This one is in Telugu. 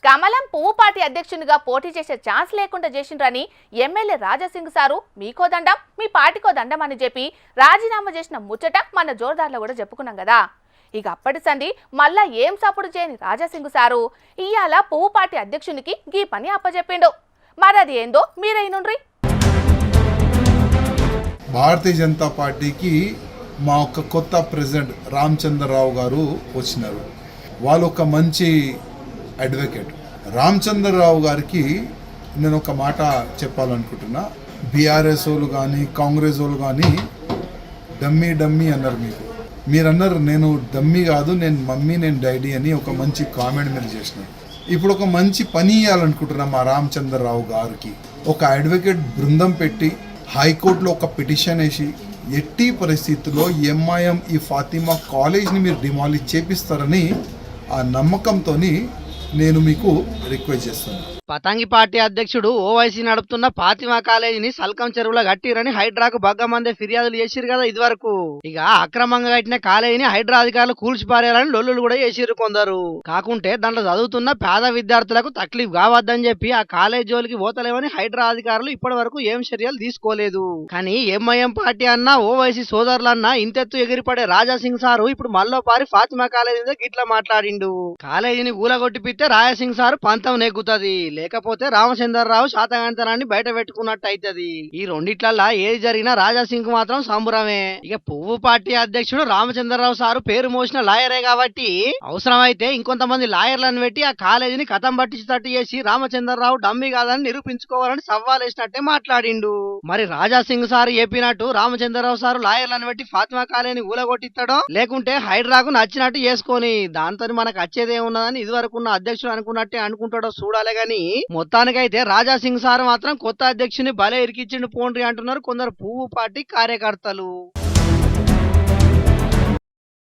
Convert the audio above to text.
కమలం పువ్వు పార్టీ అధ్యక్షునిగా పోటీ చేసే ఛాన్స్ లేకుండా చేసిండ్రని ఎమ్మెల్యే రాజాసింగ్ సారు మీకో దండం మీ పార్టీకో దండం అని చెప్పి రాజీనామా చేసిన ముచ్చట మన జోర్దార్లో కూడా చెప్పుకున్నాం కదా. ఇక అప్పటి సంది మళ్ళా ఏం సపోర్టు చేయని రాజాసింగ్ సారు ఇయాల పువ్వు పార్టీ అధ్యక్షునికి గీ పని అప్పచెప్పిండు. మరి అది ఏందో మీరైనుండ్రి. భారతీయ జనతా పార్టీకి మా ఒక కొత్త ప్రెసిడెంట్ రామచంద్రరావు గారు వచ్చినారు. వాళ్ళు ఒక మంచి అడ్వకేట్. రామచంద్రరావు గారికి నేను ఒక మాట చెప్పాలనుకుంటున్నా. బీఆర్ఎస్ వాళ్ళు కానీ కాంగ్రెస్ వాళ్ళు కానీ డమ్మీ డమ్మీ అన్నారు. మీరు అన్నారు నేను డమ్మీ కాదు, నేను మమ్మీ, నేను డాడీ అని ఒక మంచి కామెంట్ మీరు చేసినారు. ఇప్పుడు ఒక మంచి పని ఇవ్వాలనుకుంటున్నా మా రామచంద్రరావు గారికి. ఒక అడ్వకేట్ బృందం పెట్టి హైకోర్టులో ఒక పిటిషన్ వేసి ఎట్టి పరిస్థితుల్లో ఎంఐఎం ఈ ఫాతిమా కాలేజ్ని మీరు డిమాలిష్ చేపిస్తారని ఆ నమ్మకంతో నేను మీకు రిక్వెస్ట్ చేస్తాను. పతంగి పార్టీ అధ్యక్షుడు ఓవైసీ నడుపుతున్న ఫాతిమా కాలేజీని సల్కం చెరువులో కట్టిరని హైడ్రాకు బగ్గమందే ఫిర్యాదులు చేసిరు కదా ఇదివరకు. ఇక అక్రమంగా కట్టిన కాలేజీని హైడ్రా అధికారులు కూల్చిపారేయాలని లొల్లులు కూడా చేసిరు కొందరు. కాకుంటే దాంట్లో చదువుతున్న పేద విద్యార్థులకు తక్లీఫ్ కావద్దని చెప్పి ఆ కాలేజ్ జోలికి పోతలేమని హైడ్రా అధికారులు ఇప్పటి వరకు ఏం చర్యలు తీసుకోలేదు. కానీ ఎంఐఎం పార్టీ అన్నా ఓవైసీ సోదరులన్నా ఇంతెత్తు ఎగిరిపడే రాజాసింగ్ సారు ఇప్పుడు మళ్ళోపారి ఫాతిమా కాలేజీ మీద గిట్లా మాట్లాడిండు. కాలేజీని ఊలగొట్టిపిస్తే రాజాసింగ్ సారు పంతం నెగ్గుతుంది, లేకపోతే రామచంద్రరావు శాతగాంతనాన్ని బయట పెట్టుకున్నట్టు అవుతుంది. ఈ రెండిట్లల్లా ఏది జరిగినా రాజాసింగ్ మాత్రం సంబరమే. ఇక పువ్వు పార్టీ అధ్యక్షుడు రామచంద్రరావు సారు పేరు మోసిన లాయరే కాబట్టి అవసరమైతే ఇంకొంతమంది లాయర్లను పెట్టి ఆ కాలేజీని కథం పట్టించేటట్టు చేసి రామచంద్రరావు డమ్మీ కాదని నిరూపించుకోవాలని సవాలేసినట్టే మాట్లాడిండు. మరి రాజాసింగ్ సారు చెప్పినట్టు రామచంద్రరావు సారు లాయర్లను పెట్టి ఫాతిమా కాలేజీని ఊలగొట్టిస్తాడో లేకుంటే హైడ్రాకు నచ్చినట్టు చేసుకొని దాంతో మనకు వచ్చేదేమున్నదని ఇదివరకున్న అధ్యక్షుడు అనుకున్నట్టే అనుకుంటాడో చూడాలి. గాని మొత్తానికైతే రాజాసింగ్ సార్ మాత్రం కొత్త అధ్యక్షుని భలే ఇరికిచ్చిండు పోండ్రి అంటున్నారు కొందరు పువ్వు పార్టీ కార్యకర్తలు.